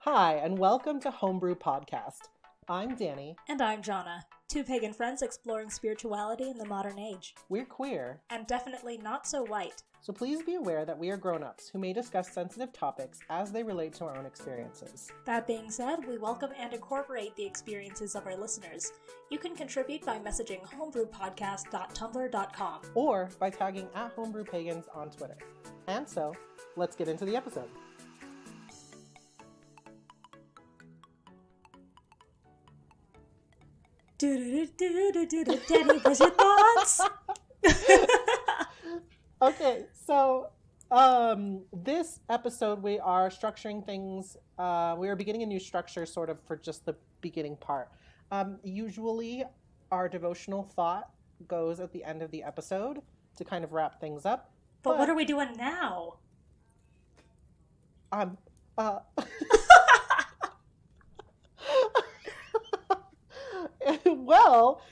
Hi, and welcome to Homebrew Podcast. I'm Danny. And I'm Johna, two pagan friends exploring spirituality in the modern age. We're queer. And definitely not so white. So please be aware that we are grown-ups who may discuss sensitive topics as they relate to our own experiences. That being said, we welcome and incorporate the experiences of our listeners. You can contribute by messaging homebrewpodcast.tumblr.com. Or by tagging @homebrewpagans on Twitter. And so, let's get into the episode. Danny, what's your thoughts? Okay, so this episode we are structuring things. We are beginning a new structure sort of for just the beginning part. Usually our devotional thought goes at the end of the episode to kind of wrap things up. But what are we doing now? Well,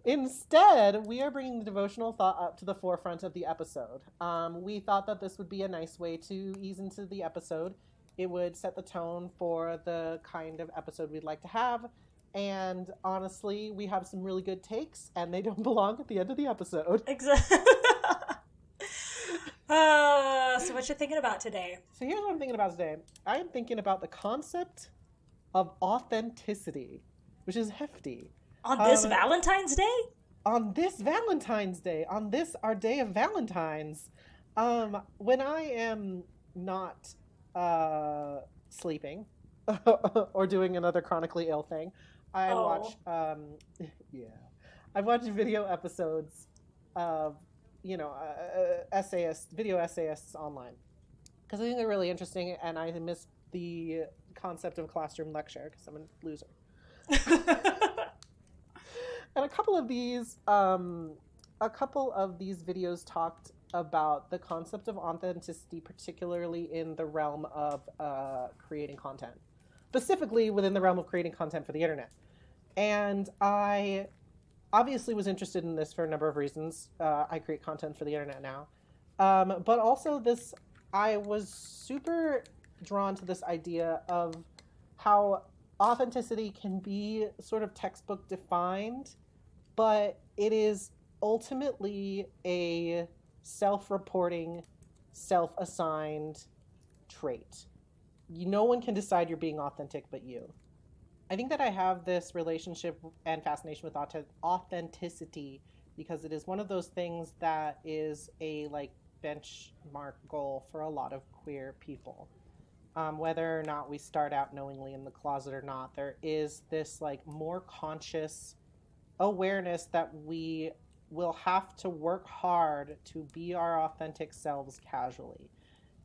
instead, we are bringing the devotional thought up to the forefront of the episode. We thought that this would be a nice way to ease into the episode. It would set the tone for the kind of episode we'd like to have. And honestly, we have some really good takes, and they don't belong at the end of the episode. Exactly. So what you thinking about today? So here's what I'm thinking about today. I am thinking about the concept of authenticity, which is hefty. On this Valentine's Day? On this Valentine's Day, on this our day of Valentine's, when I am not sleeping or doing another chronically ill thing, I watch I've watched video episodes of video essayists online because I think they're really interesting, and I miss the concept of a classroom lecture because I'm a loser. And a couple of these videos talked about the concept of authenticity, particularly in the realm of creating content, specifically within the realm of creating content for the internet. And I obviously was interested in this for a number of reasons. I create content for the internet now. But also I was super drawn to this idea of how authenticity can be sort of textbook defined, but it is ultimately a self-reporting, self-assigned trait. No one can decide you're being authentic but you. I think that I have this relationship and fascination with authenticity because it is one of those things that is a benchmark goal for a lot of queer people. Whether or not we start out knowingly in the closet or not, there is this more conscious awareness that we will have to work hard to be our authentic selves casually.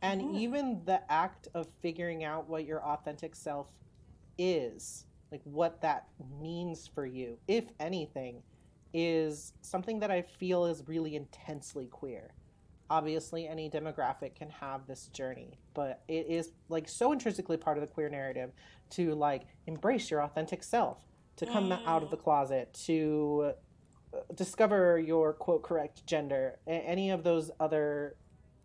And even the act of figuring out what your authentic self is, what that means for you, if anything, is something that I feel is really intensely queer. Obviously, any demographic can have this journey, but it is so intrinsically part of the queer narrative to embrace your authentic self, to come out of the closet, to discover your quote correct gender. Any of those other,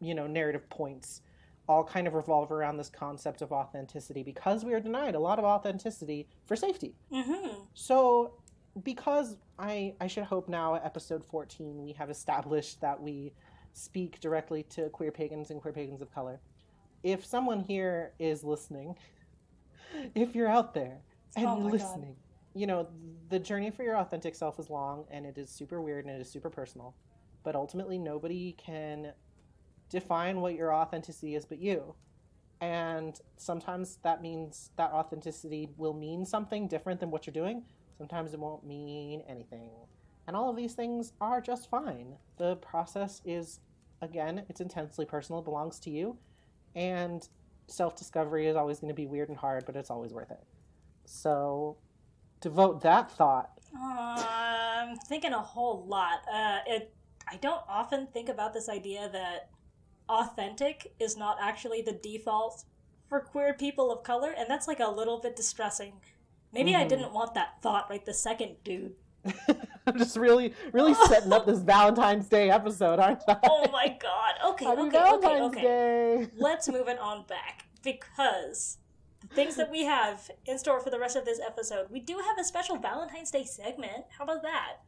narrative points all kind of revolve around this concept of authenticity because we are denied a lot of authenticity for safety. So because I should hope now at episode 14 we have established that we speak directly to queer pagans and queer pagans of color. If someone here is listening, if you're out there and you're listening, the journey for your authentic self is long and it is super weird and it is super personal, but ultimately nobody can define what your authenticity is but you. And sometimes that means that authenticity will mean something different than what you're doing. Sometimes it won't mean anything. And all of these things are just fine. The process is, again, it's intensely personal. It belongs to you. And self-discovery is always going to be weird and hard, but it's always worth it. So, devote that thought. I'm thinking a whole lot. I don't often think about this idea that authentic is not actually the default for queer people of color, and that's a little bit distressing. Maybe I didn't want that thought right the second, dude. I'm just really setting up this Valentine's Day episode, aren't I? Oh my god. Okay. Valentine's Day. Let's move it on back. Because the things that we have in store for the rest of this episode, we do have a special Valentine's Day segment. How about that?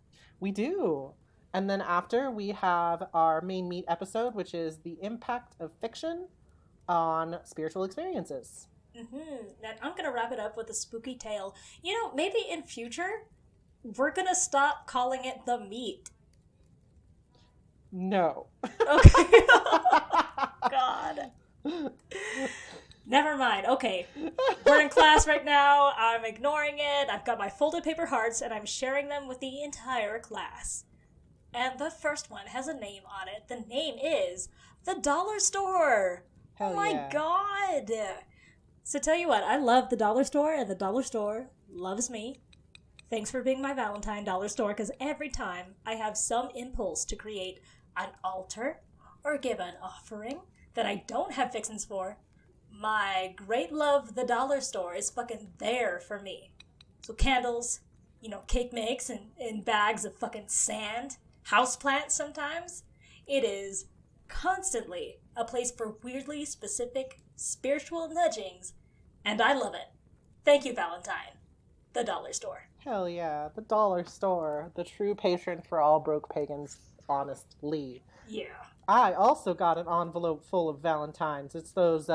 We do. And then after, we have our main meat episode, which is the impact of fiction on spiritual experiences. Mm-hmm. And I'm going to wrap it up with a spooky tale. You know, maybe in future, we're going to stop calling it the meat. No. Okay. God. Never mind. Okay. We're in class right now. I'm ignoring it. I've got my folded paper hearts, and I'm sharing them with the entire class. And the first one has a name on it. The name is The Dollar Store. Hell oh my yeah. God. So tell you what, I love the Dollar Store, and the Dollar Store loves me. Thanks for being my Valentine, Dollar Store, because every time I have some impulse to create an altar or give an offering that I don't have fixins for, my great love, the Dollar Store, is fucking there for me. So candles, you know, cake mix and bags of fucking sand, houseplants sometimes. It is constantly a place for weirdly specific spiritual nudgings, and I love it. Thank you, Valentine. The Dollar Store. Hell yeah. The Dollar Store. The true patron for all broke pagans, honestly. Yeah. I also got an envelope full of Valentines. It's those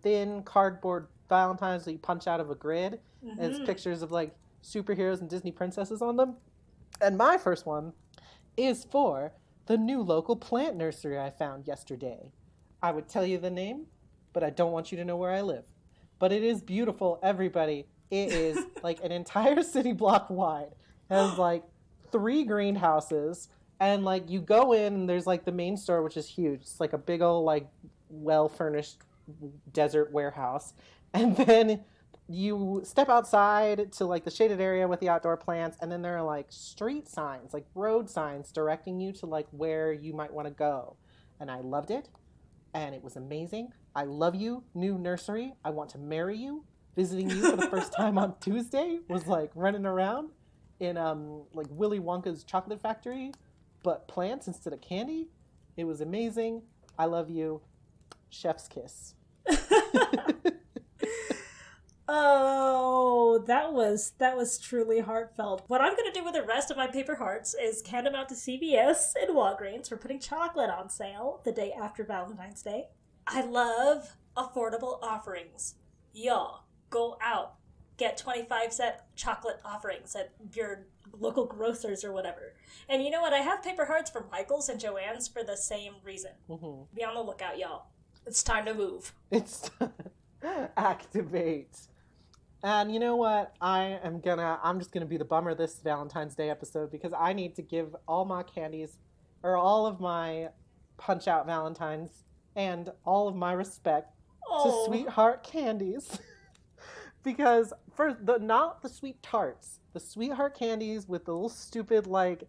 thin cardboard Valentines that you punch out of a grid. Mm-hmm. And it's pictures of like superheroes and Disney princesses on them. And my first one is for the new local plant nursery I found yesterday. I would tell you the name, but I don't want you to know where I live. But it is beautiful, everybody. It is like an entire city block wide. It has like 3 greenhouses. And like you go in and there's like the main store, which is huge. It's like a big old like well-furnished desert warehouse. And then you step outside to like the shaded area with the outdoor plants. And then there are like street signs, like road signs directing you to like where you might want to go. And I loved it. And it was amazing. I love you, new nursery. I want to marry you. Visiting you for the first time on Tuesday was like running around in like Willy Wonka's chocolate factory, but plants instead of candy. It was amazing. I love you. Chef's kiss. Oh, that was truly heartfelt. What I'm gonna do with the rest of my paper hearts is hand them out to CVS and Walgreens for putting chocolate on sale the day after Valentine's Day. I love affordable offerings. Y'all, go out. Get 25-cent chocolate offerings at your local grocers or whatever. And you know what? I have paper hearts from Michael's and Joann's for the same reason. Mm-hmm. Be on the lookout, y'all. It's time to move. It's activate. And you know what? I'm just gonna be the bummer this Valentine's Day episode because I need to give all my candies or all of my punch out Valentines and all of my respect to Sweetheart Candies. Because not the sweet tarts, the Sweetheart Candies with the little stupid like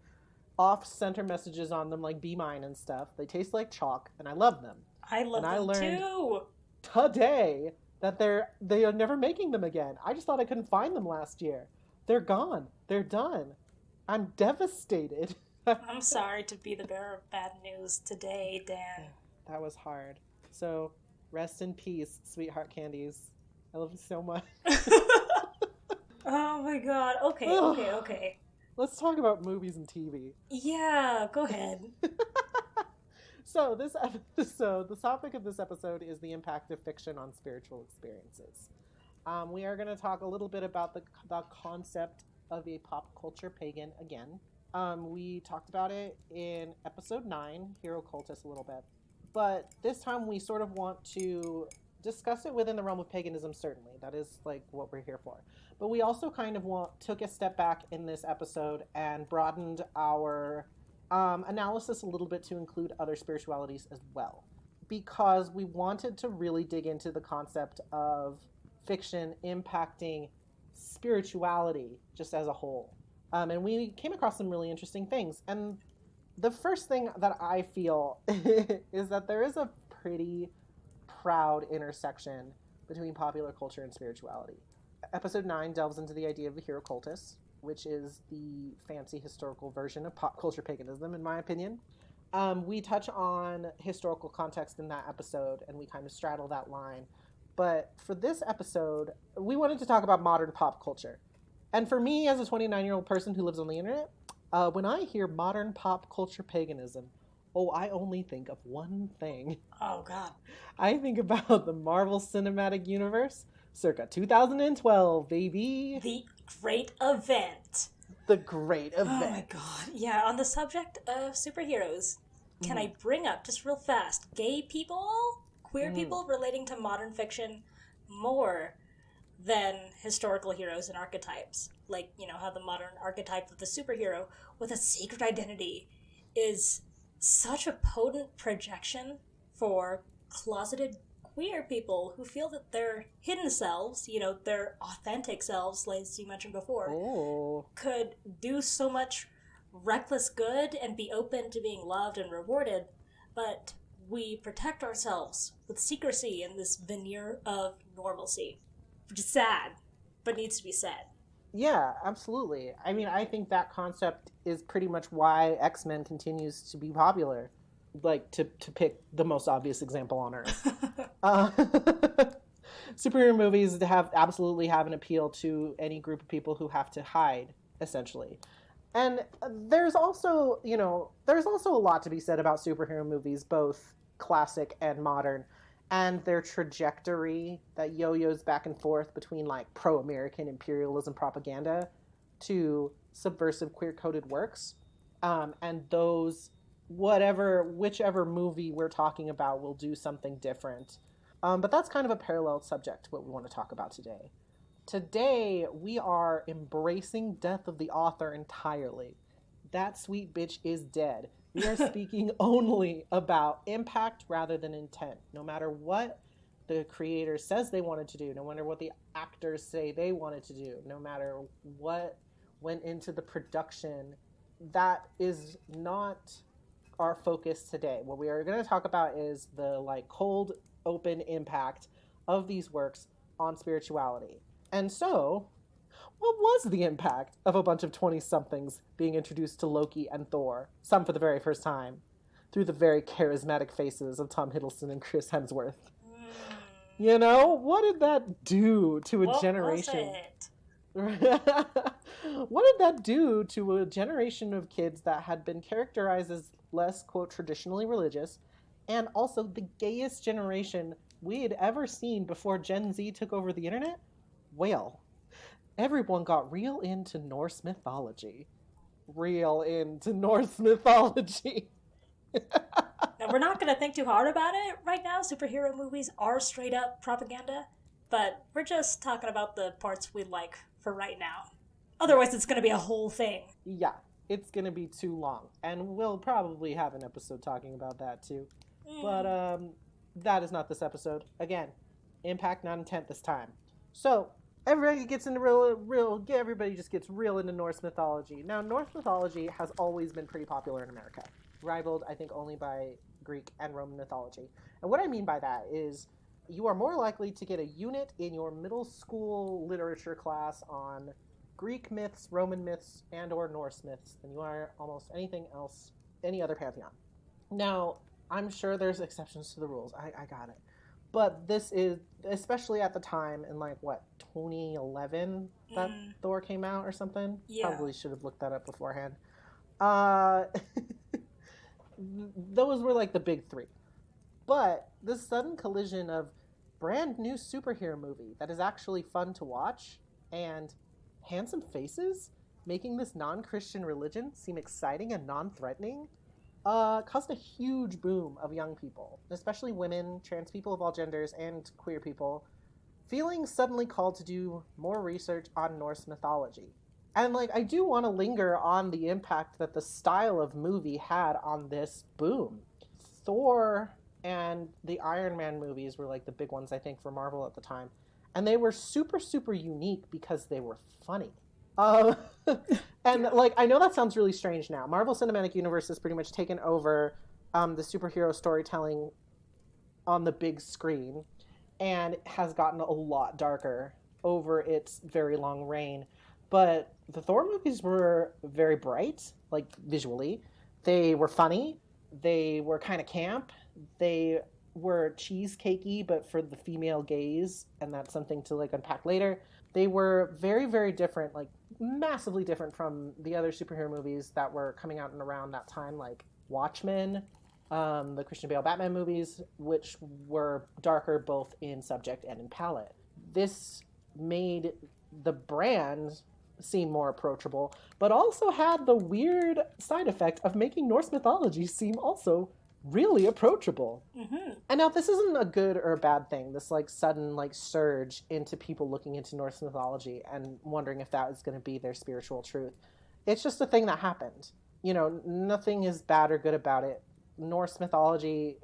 off-center messages on them like Be Mine and stuff. They taste like chalk and I love them. I love them too. Today that they are never making them again. I just thought I couldn't find them last year. They're gone. They're done. I'm devastated. I'm sorry to be the bearer of bad news today, Dan. That was hard. So, rest in peace, Sweetheart Candies. I love you so much. Oh my god. Okay. Let's talk about movies and TV. Yeah, go ahead. So the topic of this episode is the impact of fiction on spiritual experiences. We are going to talk a little bit about the concept of a pop culture pagan again. We talked about it in episode 9, Hero Cultist, a little bit. But this time we sort of want to discuss it within the realm of paganism, certainly. That is like what we're here for. But we also kind of took a step back in this episode and broadened our analysis a little bit to include other spiritualities as well, because we wanted to really dig into the concept of fiction impacting spirituality just as a whole. And we came across some really interesting things. And the first thing that I feel is that there is a pretty proud intersection between popular culture and spirituality. Episode 9 delves into the idea of the hero cultist, which is the fancy historical version of pop culture paganism, in my opinion. We touch on historical context in that episode, and we kind of straddle that line But for this episode, we wanted to talk about modern pop culture. And for me, as a 29-year-old person who lives on the internet, when I hear modern pop culture paganism, I only think of one thing. Oh, God. I think about the Marvel Cinematic Universe, circa 2012, baby. The great event. The great event. Oh, my God. Yeah, on the subject of superheroes, can I bring up, just real fast, gay people, queer people relating to modern fiction more than historical heroes and archetypes? Like, how the modern archetype of the superhero with a secret identity is such a potent projection for closeted queer people who feel that their hidden selves, their authentic selves, as you mentioned before, could do so much reckless good and be open to being loved and rewarded, but we protect ourselves with secrecy and this veneer of normalcy, which is sad, but needs to be said. Yeah, absolutely. I mean, I think that concept is pretty much why X-Men continues to be popular. Like, to pick the most obvious example on Earth. Superhero movies absolutely have an appeal to any group of people who have to hide, essentially. And there's also a lot to be said about superhero movies, both classic and modern, and their trajectory that yo-yos back and forth between like pro-American imperialism propaganda to subversive queer-coded works. And those, whichever movie we're talking about will do something different. But that's kind of a parallel subject to what we want to talk about today. Today, we are embracing death of the author entirely. That sweet bitch is dead. We are speaking only about impact rather than intent. No matter what the creator says they wanted to do, no matter what the actors say they wanted to do, no matter what went into the production, that is not our focus today. What we are going to talk about is the cold, open impact of these works on spirituality. And so, what was the impact of a bunch of 20-somethings being introduced to Loki and Thor, some for the very first time, through the very charismatic faces of Tom Hiddleston and Chris Hemsworth? What did that do to a generation? What did that do to a generation of kids that had been characterized as less, quote, traditionally religious, and also the gayest generation we had ever seen before Gen Z took over the internet? Well, everyone got real into Norse mythology. Now, we're not going to think too hard about it right now. Superhero movies are straight up propaganda, but we're just talking about the parts we like for right now. Otherwise, it's going to be a whole thing. Yeah, it's going to be too long, and we'll probably have an episode talking about that too. But that is not this episode. Again, impact, not intent this time. So, everybody gets into everybody just gets real into Norse mythology. Now, Norse mythology has always been pretty popular in America, rivaled, I think, only by Greek and Roman mythology. And what I mean by that is you are more likely to get a unit in your middle school literature class on Greek myths, Roman myths, and or Norse myths than you are almost anything else, any other pantheon. Now, I'm sure there's exceptions to the rules. I got it. But this is, especially at the time in 2011 that Thor came out or something. Yeah. Probably should have looked that up beforehand. Those were the big three. But this sudden collision of brand new superhero movie that is actually fun to watch and handsome faces making this non-Christian religion seem exciting and non-threatening caused a huge boom of young people, especially women, trans people of all genders, and queer people, feeling suddenly called to do more research on Norse mythology. And I do want to linger on the impact that the style of movie had on this boom. Thor and the Iron Man movies were the big ones, I think, for Marvel at the time. And they were super, super unique because they were funny. And I know that sounds really strange now. Marvel Cinematic Universe has pretty much taken over the superhero storytelling on the big screen and has gotten a lot darker over its very long reign. But the Thor movies were very bright, visually. They were funny. They were kind of camp. They were cheesecakey, but for the female gaze, and that's something to like unpack later. They were very, very different, like massively different from the other superhero movies that were coming out and around that time, like Watchmen, the Christian Bale Batman movies, which were darker both in subject and in palette. This made the brand seem more approachable, but also had the weird side effect of making Norse mythology seem also really approachable. Mm-hmm. And now this isn't a good or a bad thing, this like sudden like surge into people looking into Norse mythology and wondering if that is going to be their spiritual truth. It's just a thing that happened. You know, nothing is bad or good about it. Norse mythology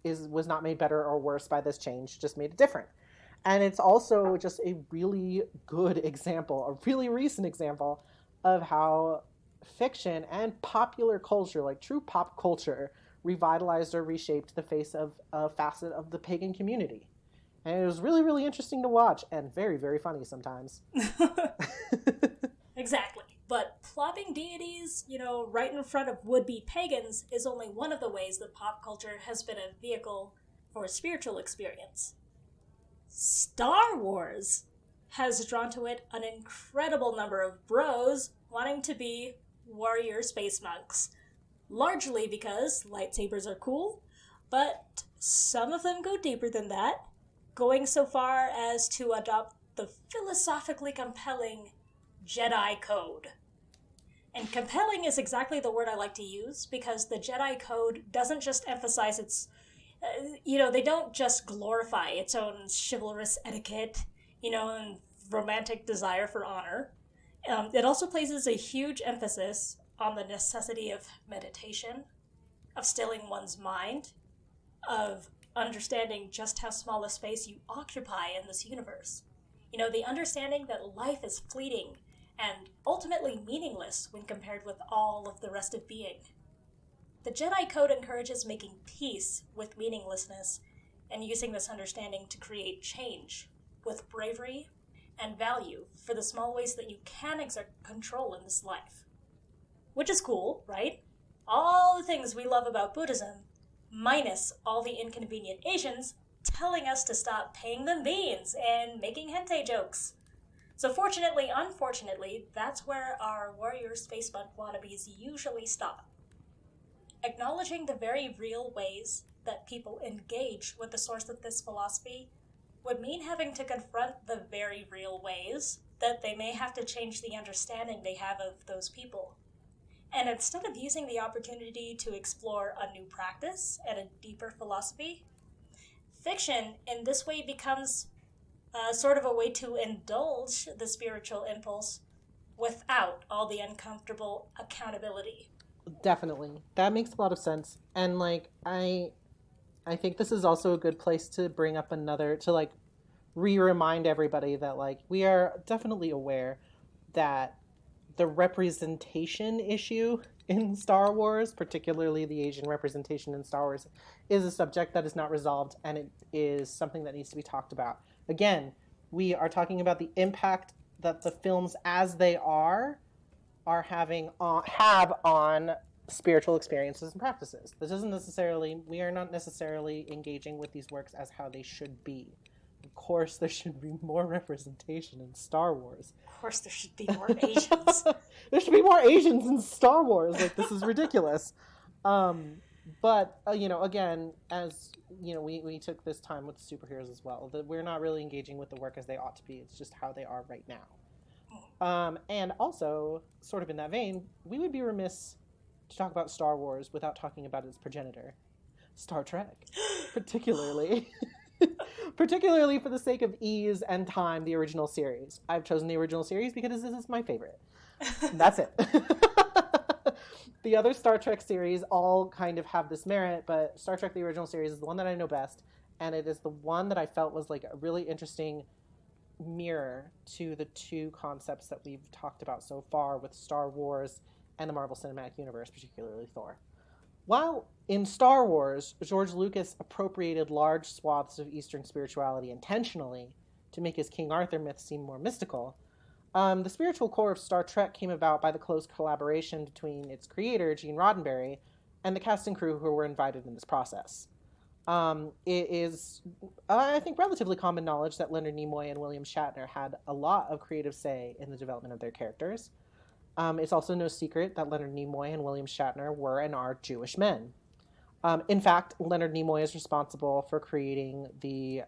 was not made better or worse by this change, just made it different. And it's also just a really good example, a really recent example of how fiction and popular culture, like true pop culture, revitalized or reshaped the face of a facet of the pagan community. And it was really, really interesting to watch and very, very funny sometimes. Exactly. But plopping deities, right in front of would-be pagans is only one of the ways that pop culture has been a vehicle for a spiritual experience. Star Wars has drawn to it an incredible number of bros wanting to be warrior space monks. Largely because lightsabers are cool, but some of them go deeper than that, going so far as to adopt the philosophically compelling Jedi Code. And compelling is exactly the word I like to use, because the Jedi Code doesn't just emphasize its, they don't just glorify its own chivalrous etiquette, and romantic desire for honor. It also places a huge emphasis on the necessity of meditation, of stilling one's mind, of understanding just how small a space you occupy in this universe. The understanding that life is fleeting and ultimately meaningless when compared with all of the rest of being. The Jedi Code encourages making peace with meaninglessness and using this understanding to create change with bravery and value for the small ways that you can exert control in this life. Which is cool, right? All the things we love about Buddhism, minus all the inconvenient Asians telling us to stop paying them beans and making hentai jokes. So fortunately, unfortunately, that's where our Warrior Space Monk Wannabes usually stop. Acknowledging the very real ways that people engage with the source of this philosophy would mean having to confront the very real ways that they may have to change the understanding they have of those people. And instead of using the opportunity to explore a new practice and a deeper philosophy, fiction in this way becomes sort of a way to indulge the spiritual impulse without all the uncomfortable accountability. Definitely. That makes a lot of sense. And I think this is also a good place to bring up to re-remind everybody that we are definitely aware that the representation issue in Star Wars, particularly the Asian representation in Star Wars, is a subject that is not resolved, and it is something that needs to be talked about. Again, we are talking about the impact that the films as they are having have on spiritual experiences and practices. We are not necessarily engaging with these works as how they should be. Of course, there should be more representation in Star Wars. Of course, there should be more Asians. There should be more Asians in Star Wars. This is ridiculous. But, again, as, we took this time with superheroes as well, that we're not really engaging with the work as they ought to be. It's just how they are right now. And also, sort of in that vein, we would be remiss to talk about Star Wars without talking about its progenitor, Star Trek, particularly. Particularly for the sake of ease and time, the original series. I've chosen the original series because this is my favorite. That's it. The other Star Trek series all kind of have this merit, but Star Trek the original series is the one that I know best, and it is the one that I felt was a really interesting mirror to the two concepts that we've talked about so far with Star Wars and the Marvel Cinematic Universe, particularly Thor. While in Star Wars, George Lucas appropriated large swaths of Eastern spirituality intentionally to make his King Arthur myth seem more mystical, the spiritual core of Star Trek came about by the close collaboration between its creator, Gene Roddenberry, and the cast and crew who were invited in this process. It is, I think, relatively common knowledge that Leonard Nimoy and William Shatner had a lot of creative say in the development of their characters. It's also no secret that Leonard Nimoy and William Shatner were and are Jewish men. In fact, Leonard Nimoy is responsible for creating the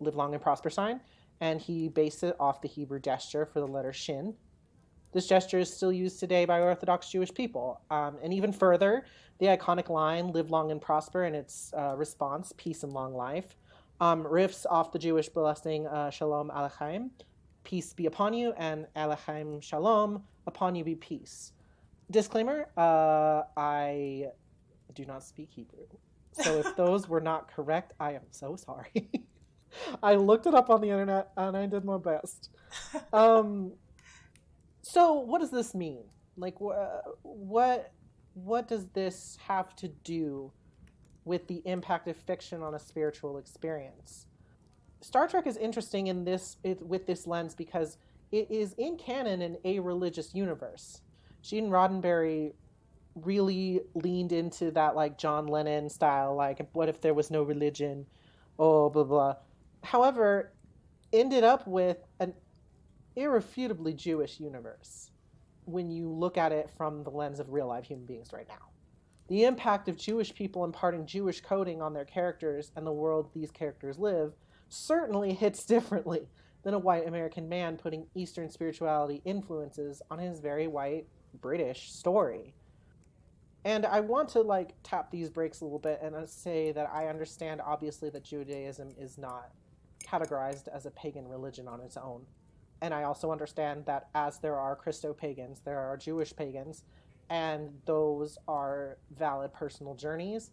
Live Long and Prosper sign, and he based it off the Hebrew gesture for the letter Shin. This gesture is still used today by Orthodox Jewish people. And even further, the iconic line, Live Long and Prosper, and its response, Peace and Long Life, riffs off the Jewish blessing, Shalom Aleichem, peace be upon you, and Aleichem Shalom, upon you be peace. Disclaimer, I do not speak Hebrew. So if those were not correct, I am so sorry. I looked it up on the internet and I did my best. So what does this mean? Like, what does this have to do with the impact of fiction on a spiritual experience? Star Trek is interesting in with this lens because it is in canon an a-religious universe. Gene Roddenberry really leaned into that, like, John Lennon style, like, what if there was no religion? Oh, blah, blah. However, ended up with an irrefutably Jewish universe when you look at it from the lens of real life human beings right now. The impact of Jewish people imparting Jewish coding on their characters and the world these characters live certainly hits differently than a white American man putting Eastern spirituality influences on his very white British story. And I want to, like, tap these brakes a little bit and say that I understand, obviously, that Judaism is not categorized as a pagan religion on its own. And I also understand that as there are Christo-pagans, there are Jewish pagans, and those are valid personal journeys.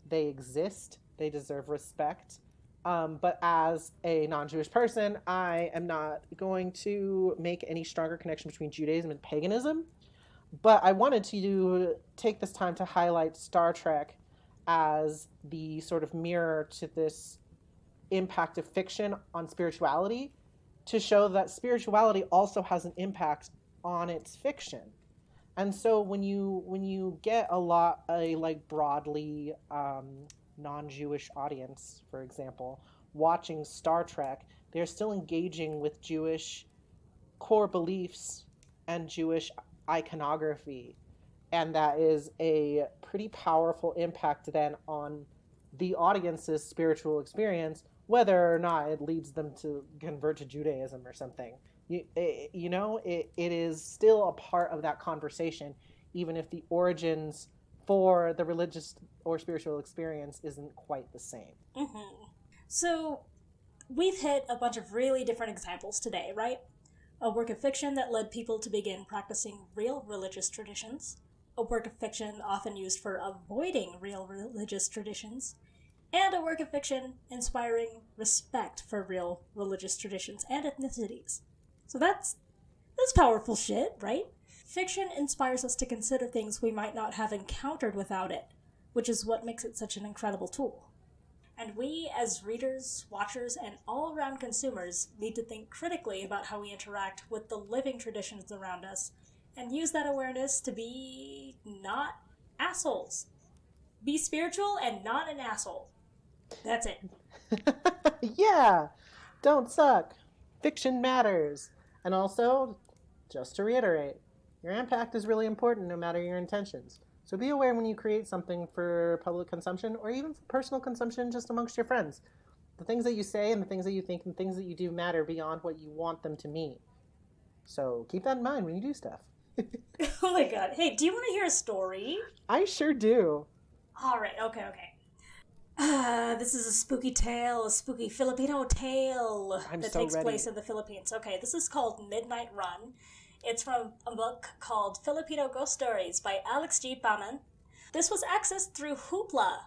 They exist. They deserve respect. But as a non-Jewish person, I am not going to make any stronger connection between Judaism and paganism. But I wanted to take this time to highlight Star Trek as the sort of mirror to this impact of fiction on spirituality, to show that spirituality also has an impact on its fiction. And so when you get a like broadly non-Jewish audience, for example, watching Star Trek, they're still engaging with Jewish core beliefs and Jewish iconography, and that is a pretty powerful impact then on the audience's spiritual experience, whether or not it leads them to convert to Judaism or something. It is still a part of that conversation, even if the origins for the religious or spiritual experience isn't quite the same. Mm-hmm. So we've hit a bunch of really different examples today, right? A work of fiction that led people to begin practicing real religious traditions, a work of fiction often used for avoiding real religious traditions, and a work of fiction inspiring respect for real religious traditions and ethnicities. So that's powerful shit, right? Fiction inspires us to consider things we might not have encountered without it, which is what makes it such an incredible tool. And we, as readers, watchers, and all-around consumers, need to think critically about how we interact with the living traditions around us, and use that awareness to be not assholes. Be spiritual and not an asshole. That's it. Yeah! Don't suck. Fiction matters. And also, just to reiterate, your impact is really important no matter your intentions. So be aware when you create something for public consumption or even for personal consumption just amongst your friends. The things that you say and the things that you think and the things that you do matter beyond what you want them to mean. So keep that in mind when you do stuff. Oh my god. Hey, do you want to hear a story? I sure do. Alright, okay. This is a spooky tale, a spooky Filipino tale that takes place in the Philippines. Okay, this is called Midnight Run. It's from a book called Filipino Ghost Stories by Alex G. Paman. This was accessed through Hoopla,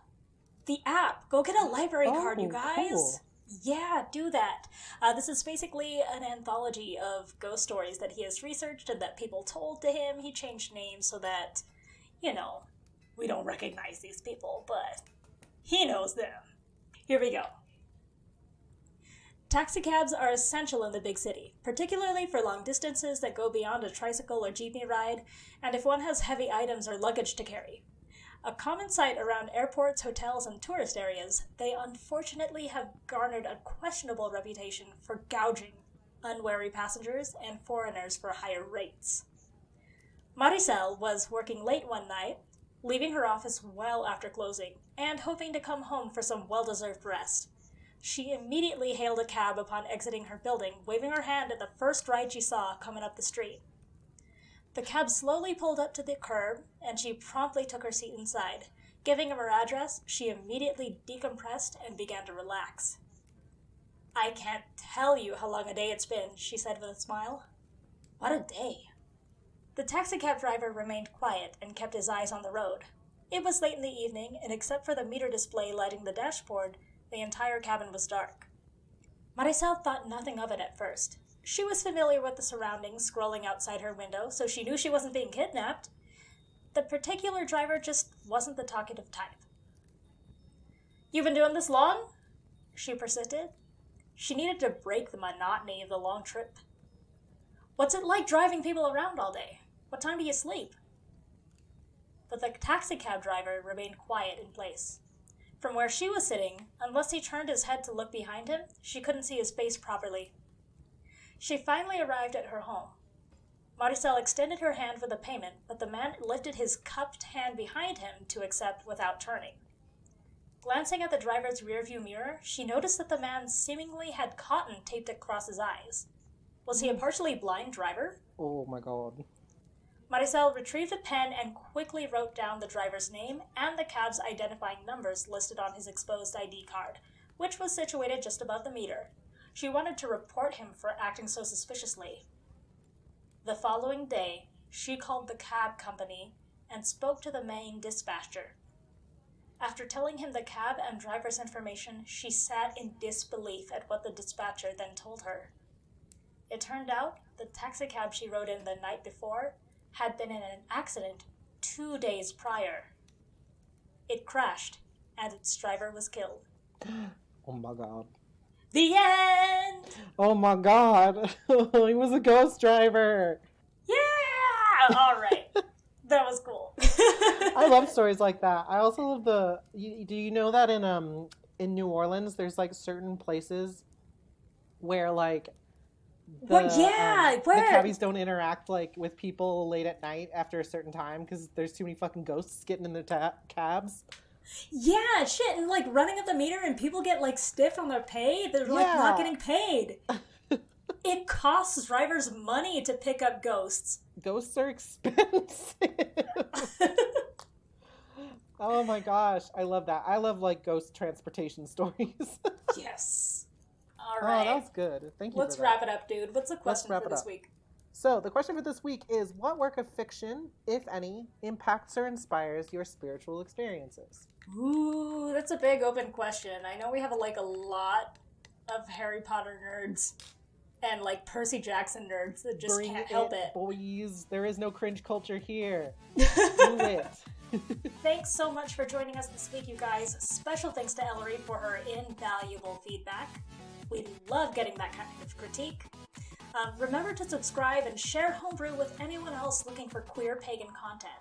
the app. Go get a library card, you guys. Cool. Yeah, do that. This is basically an anthology of ghost stories that he has researched and that people told to him. He changed names so that, we don't recognize these people, but he knows them. Here we go. Taxicabs are essential in the big city, particularly for long distances that go beyond a tricycle or jeepney ride, and if one has heavy items or luggage to carry. A common sight around airports, hotels, and tourist areas, they unfortunately have garnered a questionable reputation for gouging unwary passengers and foreigners for higher rates. Maricel was working late one night, leaving her office well after closing, and hoping to come home for some well-deserved rest. She immediately hailed a cab upon exiting her building, waving her hand at the first ride she saw coming up the street. The cab slowly pulled up to the curb, and she promptly took her seat inside. Giving him her address, she immediately decompressed and began to relax. "I can't tell you how long a day it's been," she said with a smile. "What a day." The taxicab driver remained quiet and kept his eyes on the road. It was late in the evening, and except for the meter display lighting the dashboard, the entire cabin was dark. Maricel thought nothing of it at first. She was familiar with the surroundings scrolling outside her window, so she knew she wasn't being kidnapped. The particular driver just wasn't the talkative type. "You've been doing this long?" she persisted. She needed to break the monotony of the long trip. "What's it like driving people around all day? What time do you sleep?" But the taxicab driver remained quiet in place. From where she was sitting, unless he turned his head to look behind him, she couldn't see his face properly. She finally arrived at her home. Maricel extended her hand for the payment, but the man lifted his cupped hand behind him to accept without turning. Glancing at the driver's rearview mirror, she noticed that the man seemingly had cotton taped across his eyes. Was he a partially blind driver? Oh my god. Maricel retrieved a pen and quickly wrote down the driver's name and the cab's identifying numbers listed on his exposed ID card, which was situated just above the meter. She wanted to report him for acting so suspiciously. The following day, she called the cab company and spoke to the main dispatcher. After telling him the cab and driver's information, she sat in disbelief at what the dispatcher then told her. It turned out the taxicab she rode in the night before had been in an accident 2 days prior. It crashed, and its driver was killed. Oh my god. The end! Oh my god. He was a ghost driver. Yeah! All right. That was cool. I love stories like that. I also love do you know that in New Orleans there's like certain places where like the cabbies don't interact like with people late at night after a certain time because there's too many fucking ghosts getting in their cabs. Yeah, shit, and like running up the meter and people get like stiff on their pay. They're like not getting paid. It costs drivers money to pick up ghosts. Ghosts are expensive. Oh my gosh, I love that. I love like ghost transportation stories. Yes. All right. Oh, that was good. Thank you. Let's wrap it up, dude. What's the question for this week? So the question for this week is, what work of fiction, if any, impacts or inspires your spiritual experiences? Ooh, that's a big open question. I know we have like a lot of Harry Potter nerds and like Percy Jackson nerds that just can't help it. Boys, there is no cringe culture here. Do it. Thanks so much for joining us this week, you guys. Special thanks to Ellery for her invaluable feedback. We love getting that kind of critique. Remember to subscribe and share Homebrew with anyone else looking for queer pagan content.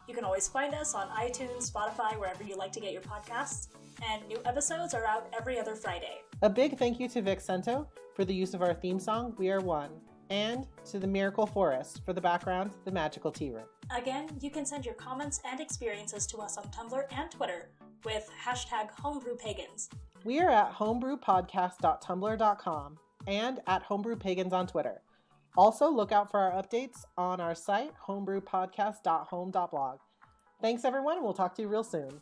You can always find us on iTunes, Spotify, wherever you like to get your podcasts, and new episodes are out every other Friday. A big thank you to Vic Cento for the use of our theme song, We Are One, and to the Miracle Forest for the background, The Magical Tearoom. Again, you can send your comments and experiences to us on Tumblr and Twitter with #HomebrewPagans. We are at homebrewpodcast.tumblr.com and at homebrewpagans on Twitter. Also, look out for our updates on our site, homebrewpodcast.home.blog. Thanks, everyone, and we'll talk to you real soon.